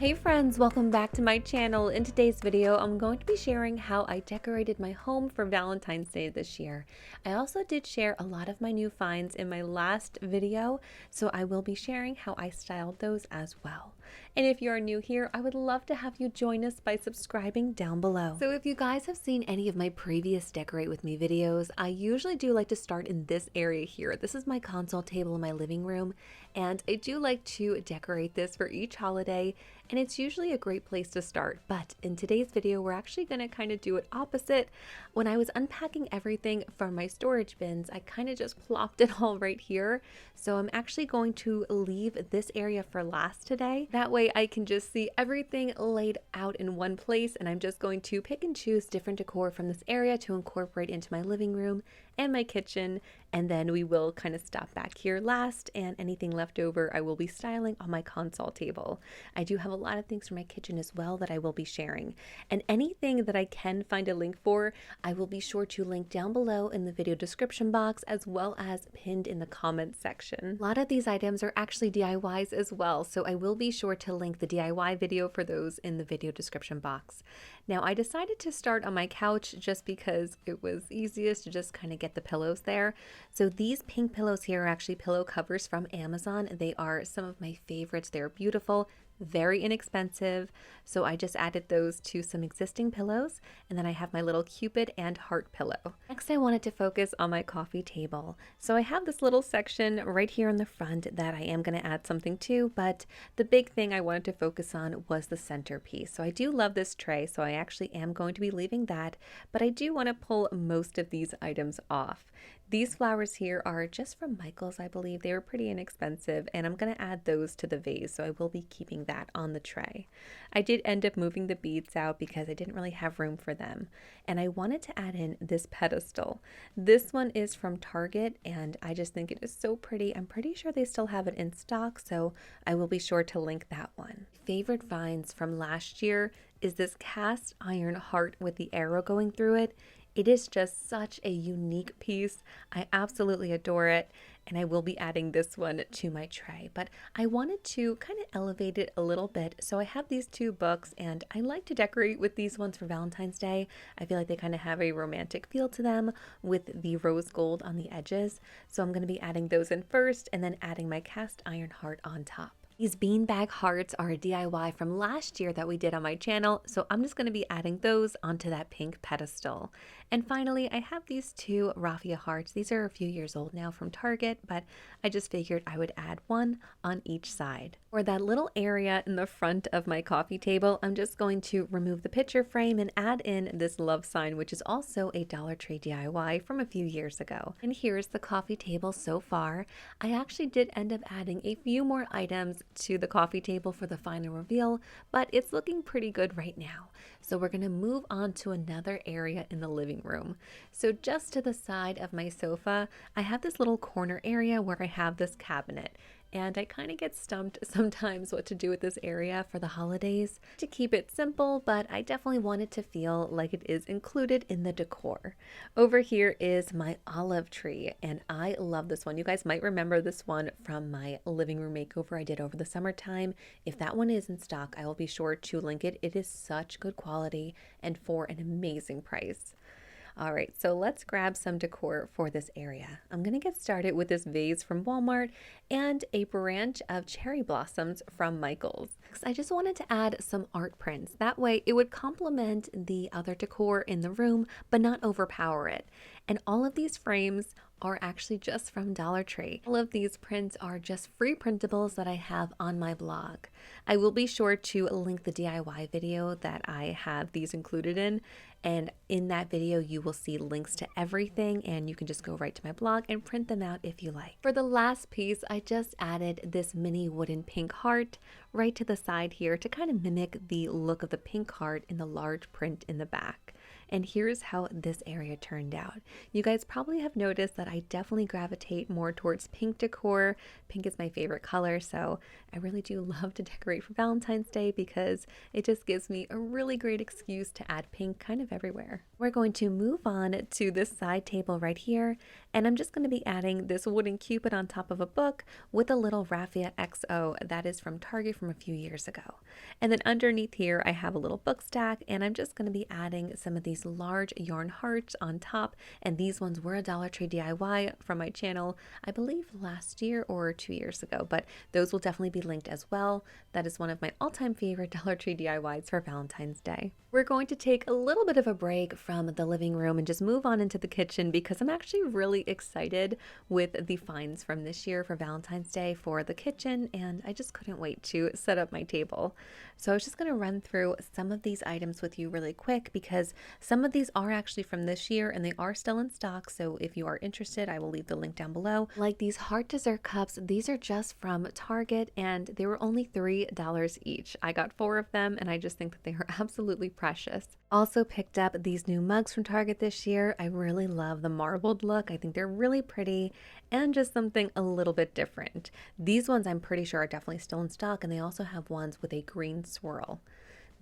Hey friends, welcome back to my channel. In today's video, I'm going to be sharing how I decorated my home for Valentine's Day this year. I also did share a lot of my new finds in my last video, so I will be sharing how I styled those as well. And if you are new here, I would love to have you join us by subscribing down below. So if you guys have seen any of my previous Decorate With Me videos, I usually do like to start in this area here. This is my console table in my living room, and I do like to decorate this for each holiday, and it's usually a great place to start. But in today's video, we're actually going to kind of do it opposite. When I was unpacking everything from my storage bins, I kind of just plopped it all right here. So I'm actually going to leave this area for last today. That way I can just see everything laid out in one place, and I'm just going to pick and choose different decor from this area to incorporate into my living room and my kitchen, and then we will kind of stop back here last, and anything left over I will be styling on my console table. I do have a lot of things for my kitchen as well that I will be sharing, and anything that I can find a link for, I will be sure to link down below in the video description box, as well as pinned in the comments section. A lot of these items are actually DIYs as well, so I will be sure to link the DIY video for those in the video description box. Now, I decided to start on my couch just because it was easiest to just kind of get the pillows there. So these pink pillows here are actually pillow covers from Amazon. They are some of my favorites. They're beautiful, very inexpensive. So I just added those to some existing pillows, and then I have my little Cupid and heart pillow. Next, I wanted to focus on my coffee table. So I have this little section right here in the front that I am going to add something to, but the big thing I wanted to focus on was the centerpiece. So I do love this tray, so I actually am going to be leaving that, but I do want to pull most of these items off. These flowers here are just from Michael's, I believe. They were pretty inexpensive, and I'm going to add those to the vase, so I will be keeping that on the tray. I did end up moving the beads out because I didn't really have room for them, and I wanted to add in this pedestal. This one is from Target, and I just think it is so pretty. I'm pretty sure they still have it in stock, so I will be sure to link that one. Favorite finds from last year is this cast iron heart with the arrow going through it. It is just such a unique piece. I absolutely adore it, and I will be adding this one to my tray. But I wanted to kind of elevate it a little bit, so I have these two books, and I like to decorate with these ones for Valentine's Day. I feel like they kind of have a romantic feel to them with the rose gold on the edges. So I'm going to be adding those in first, and then adding my cast iron heart on top. These beanbag hearts are a DIY from last year that we did on my channel, so I'm just going to be adding those onto that pink pedestal. And finally, I have these two raffia hearts. These are a few years old now from Target, but I just figured I would add one on each side. For that little area in the front of my coffee table, I'm just going to remove the picture frame and add in this love sign, which is also a Dollar Tree DIY from a few years ago. And here's the coffee table so far. I actually did end up adding a few more items to the coffee table for the final reveal, but it's looking pretty good right now. So we're going to move on to another area in the living room. So just to the side of my sofa, I have this little corner area where I have this cabinet. And I kind of get stumped sometimes what to do with this area for the holidays to keep it simple, but I definitely want it to feel like it is included in the decor. Over here is my olive tree, and I love this one. You guys might remember this one from my living room makeover I did over the summertime. If that one is in stock, I will be sure to link it. It is such good quality and for an amazing price. All right, so let's grab some decor for this area. I'm going to get started with this vase from Walmart and a branch of cherry blossoms from Michael's. I just wanted to add some art prints. That way it would complement the other decor in the room, but not overpower it. And all of these frames are actually just from Dollar Tree. All of these prints are just free printables that I have on my blog. I will be sure to link the DIY video that I have these included in, and in that video you will see links to everything, and you can just go right to my blog and print them out if you like. For the last piece, I just added this mini wooden pink heart right to the side here to kind of mimic the look of the pink heart in the large print in the back. and here's how this area turned out. You guys probably have noticed that I definitely gravitate more towards pink decor. Pink is my favorite color, so I really do love to decorate for Valentine's Day because it just gives me a really great excuse to add pink kind of everywhere. We're going to move on to this side table right here, and I'm just going to be adding this wooden Cupid on top of a book with a little raffia XO that is from Target from a few years ago. And then underneath here I have a little book stack, and I'm just going to be adding some of these large yarn hearts on top, and these ones were a Tree DIY from my channel, I believe last year or 2 years ago, but those will definitely be linked as well. That is one of my all-time favorite Tree DIYs for Valentine's Day. We're going to take a little bit of a break from the living room and just move on into the kitchen because I'm actually really excited with the finds from this year for Valentine's Day for the kitchen, and I just couldn't wait to set up my table. So I was just going to run through some of these items with you really quick because some of these are actually from this year and they are still in stock, so if you are interested I will leave the link down below. Like these heart dessert cups, these are just from Target and they were only $3 each. I got 4 of them and I just think that they are absolutely precious. Also picked up these new mugs from Target this year. I really love the marbled look. I think they're really pretty and just something a little bit different. These ones I'm pretty sure are definitely still in stock, and they also have ones with a green swirl.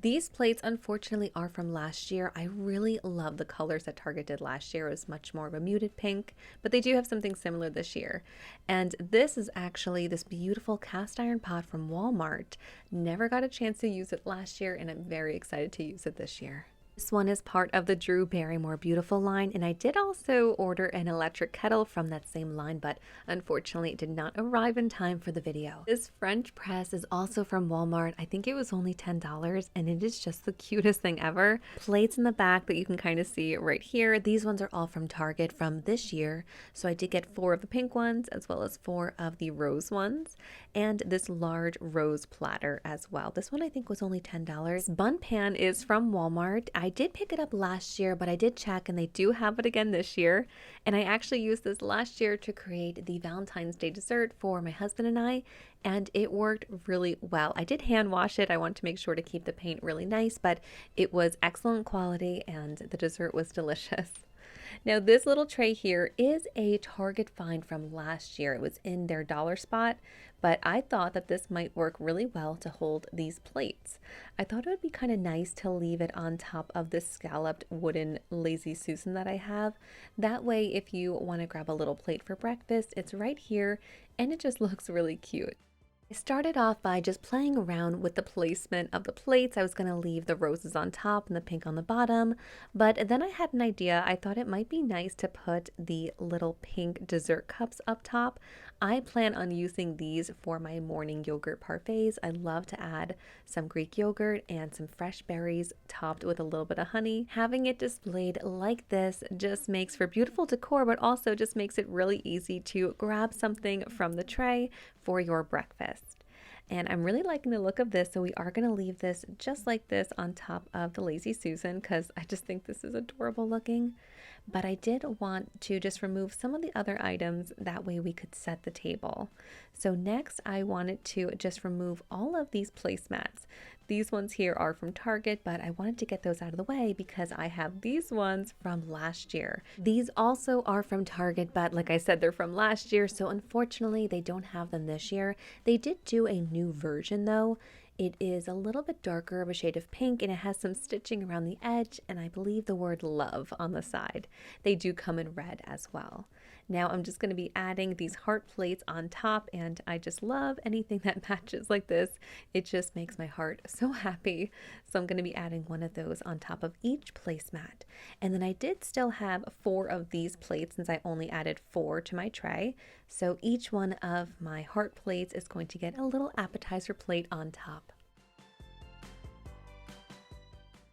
These plates unfortunately are from last year. I really love the colors that Target did last year. It was much more of a muted pink, but they do have something similar this year. And this is actually this beautiful cast iron pot from Walmart. Never got a chance to use it last year, and I'm very excited to use it this year. This one is part of the Drew Barrymore Beautiful line, and I did also order an electric kettle from that same line, but unfortunately it did not arrive in time for the video. This French press is also from Walmart. I think it was only $10, and it is just the cutest thing ever. Plates in the back that you can kind of see right here. These ones are all from Target from this year, so I did get 4 of the pink ones as well as 4 of the rose ones, and this large rose platter as well. This one I think was only $10. Bundt Pan is from Walmart. I did pick it up last year, but I did check and they do have it again this year. And I actually used this last year to create the Valentine's Day dessert for my husband and I, and it worked really well. I did hand wash it. I wanted to make sure to keep the paint really nice, but it was excellent quality and the dessert was delicious. Now this little tray here is a Target find from last year. It was in their dollar spot, but I thought that this might work really well to hold these plates. I thought it would be kind of nice to leave it on top of this scalloped wooden Lazy Susan that I have. That way, if you want to grab a little plate for breakfast, it's right here and it just looks really cute. I started off by just playing around with the placement of the plates. I was going to leave the roses on top and the pink on the bottom, but then I had an idea. I thought it might be nice to put the little pink dessert cups up top. I plan on using these for my morning yogurt parfaits. I love to add some Greek yogurt and some fresh berries topped with a little bit of honey. Having it displayed like this just makes for beautiful decor, but also just makes it really easy to grab something from the tray for your breakfast. And I'm really liking the look of this, so we are going to leave this just like this on top of the Lazy Susan because I just think this is adorable looking. But I did want to just remove some of the other items, that way we could set the table. So next I wanted to just remove all of these placemats. These ones here are from Target, but I wanted to get those out of the way because I have these ones from last year. These also are from Target, but like I said, they're from last year, so unfortunately they don't have them this year. They did do a new version though. It is a little bit darker of a shade of pink and it has some stitching around the edge and I believe the word love on the side. They do come in red as well. Now I'm just going to be adding these heart plates on top, and I just love anything that matches like this. It just makes my heart so happy. So I'm going to be adding one of those on top of each placemat. And then I did still have 4 of these plates since I only added 4 to my tray. So each one of my heart plates is going to get a little appetizer plate on top.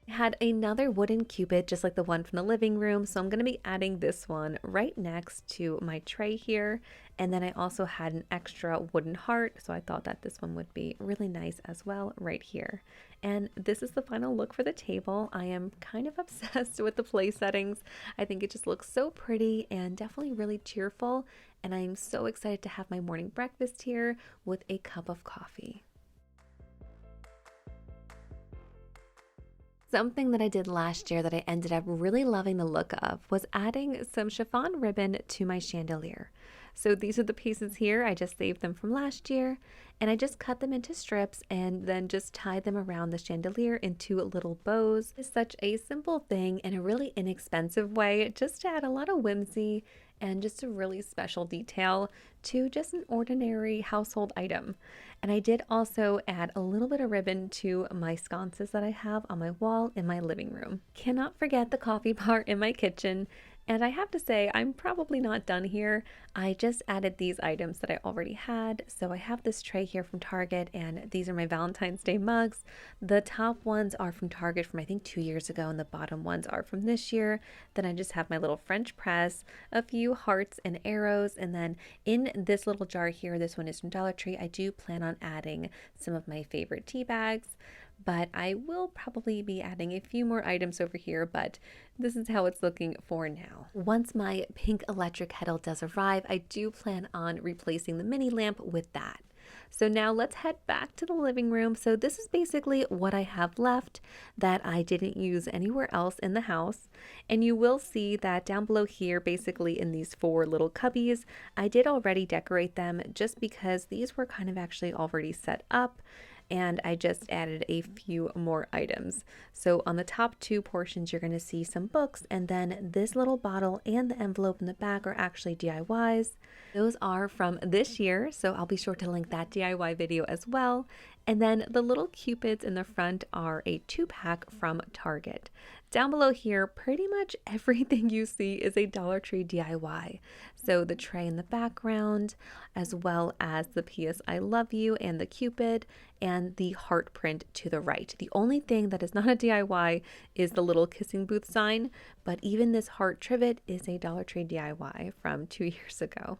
I had another wooden Cupid just like the one from the living room, so I'm going to be adding this one right next to my tray here. And then I also had an extra wooden heart, so I thought that this one would be really nice as well right here. And this is the final look for the table. I am kind of obsessed with the place settings. I think it just looks so pretty and definitely really cheerful, and I'm so excited to have my morning breakfast here with a cup of coffee. Something that I did last year that I ended up really loving the look of was adding some chiffon ribbon to my chandelier. So these are the pieces here. I just saved them from last year and I just cut them into strips and then just tied them around the chandelier into little bows. It's such a simple thing and a really inexpensive way just to add a lot of whimsy and just a really special detail to just an ordinary household item. And I did also add a little bit of ribbon to my sconces that I have on my wall in my living room. Cannot forget the coffee pot in my kitchen. And I have to say, I'm probably not done here. I just added these items that I already had. So I have this tray here from Target, and these are my Valentine's Day mugs. The top ones are from Target from I think 2 years ago, and the bottom ones are from this year. Then I just have my little French press, a few hearts and arrows, and then in this little jar here, this one is from Dollar Tree, I do plan on adding some of my favorite tea bags. But I will probably be adding a few more items over here, but this is how it's looking for now. Once my pink electric kettle does arrive, I do plan on replacing the mini lamp with that. So now let's head back to the living room. So this is basically what I have left that I didn't use anywhere else in the house. And you will see that down below here, basically in these 4 little cubbies, I did already decorate them just because these were kind of actually already set up. And I just added a few more items. So on the top 2 portions, you're going to see some books, and then this little bottle and the envelope in the back are actually DIYs. Those are from this year, so I'll be sure to link that DIY video as well. And then the little Cupids in the front are a 2-pack from Target. Down below here, pretty much everything you see is a Dollar Tree DIY. So the tray in the background, as well as the PS I love you and the Cupid and the heart print to the right. The only thing that is not a DIY is the little kissing booth sign, but even this heart trivet is a Dollar Tree DIY from 2 years ago.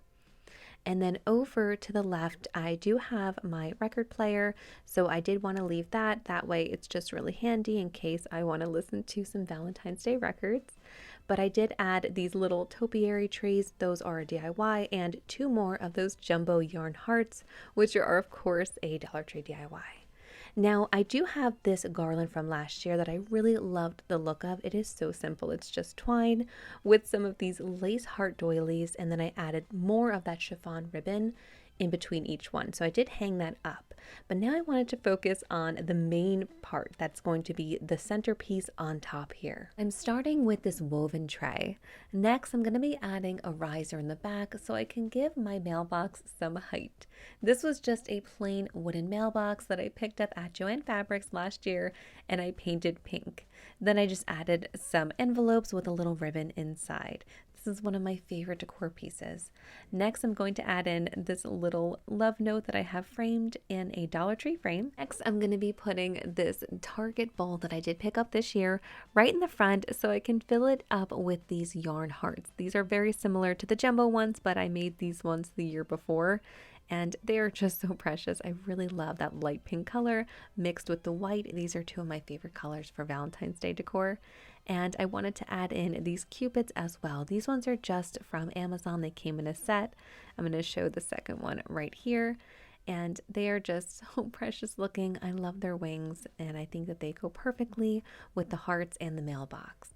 And then over to the left, I do have my record player, so I did want to leave that. That way it's just really handy in case I want to listen to some Valentine's Day records. But I did add these little topiary trees. Those are a DIY, and 2 more of those jumbo yarn hearts, which are of course a Dollar Tree DIY. Now, I do have this garland from last year that I really loved the look of. It is so simple. It's just twine with some of these lace heart doilies, and then I added more of that chiffon ribbon in between each one. So I did hang that up. But now I wanted to focus on the main part that's going to be the centerpiece on top here. I'm starting with this woven tray. Next, I'm going to be adding a riser in the back so I can give my mailbox some height. This was just a plain wooden mailbox that I picked up at Joann Fabrics last year, and I painted pink. Then I just added some envelopes with a little ribbon inside. This is one of my favorite decor pieces. Next, I'm going to add in this little love note that I have framed in a Dollar Tree frame. Next, I'm going to be putting this Target bowl that I did pick up this year right in the front so I can fill it up with these yarn hearts. These are very similar to the jumbo ones, but I made these ones the year before. And they're just so precious. I really love that light pink color mixed with the white. These are 2 of my favorite colors for Valentine's Day decor. And I wanted to add in these Cupids as well. These ones are just from Amazon. They came in a set. I'm going to show the second one right here. And they are just so precious looking. I love their wings, and I think that they go perfectly with the hearts and the mailbox.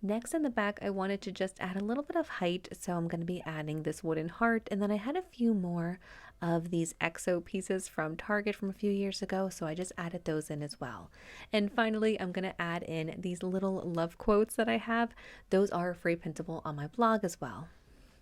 Next in the back, I wanted to just add a little bit of height, so I'm going to be adding this wooden heart, and then I had a few more of these EXO pieces from Target from a few years ago, so I just added those in as well. And finally, I'm going to add in these little love quotes that I have. Those are free printable on my blog as well.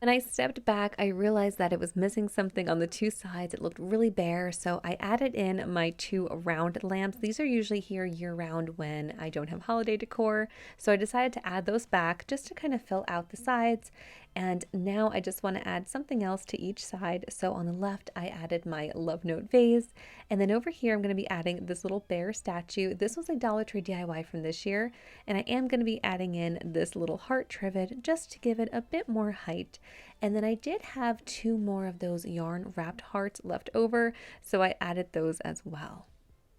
When I stepped back, I realized that it was missing something on the 2 sides. It looked really bare, so I added in my 2 round lamps. These are usually here year-round when I don't have holiday decor, so I decided to add those back just to kind of fill out the sides. And now I just want to add something else to each side. So on the left, I added my love note vase. And then over here, I'm going to be adding this little bear statue. This was a Dollar Tree DIY from this year. And I am going to be adding in this little heart trivet just to give it a bit more height. And then I did have 2 more of those yarn wrapped hearts left over, so I added those as well.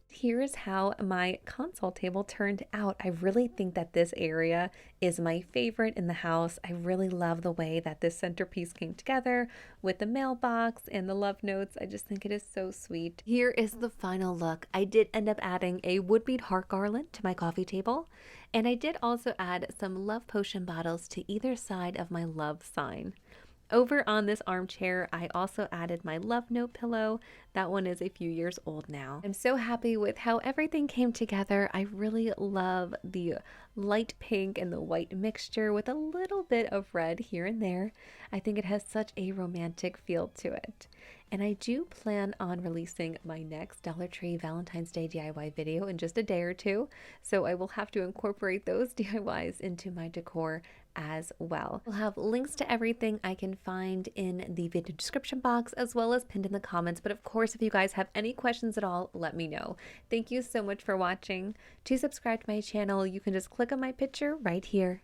Here's how my console table turned out. I really think that this area is my favorite in the house. I really love the way that this centerpiece came together with the mailbox and the love notes. I just think it is so sweet. Here is the final look. I did end up adding a wood bead heart garland to my coffee table, and I did also add some love potion bottles to either side of my love sign. Over on this armchair, I also added my love note pillow. That one is a few years old now. I'm so happy with how everything came together. I really love the light pink and the white mixture with a little bit of red here and there. I think it has such a romantic feel to it. And I do plan on releasing my next Dollar Tree Valentine's Day DIY video in just a day or two, so I will have to incorporate those DIYs into my decor as well. We'll have links to everything I can find in the video description box as well as pinned in the comments, but of course if you guys have any questions at all, let me know. Thank you so much for watching. To subscribe to my channel, you can just click on my picture right here.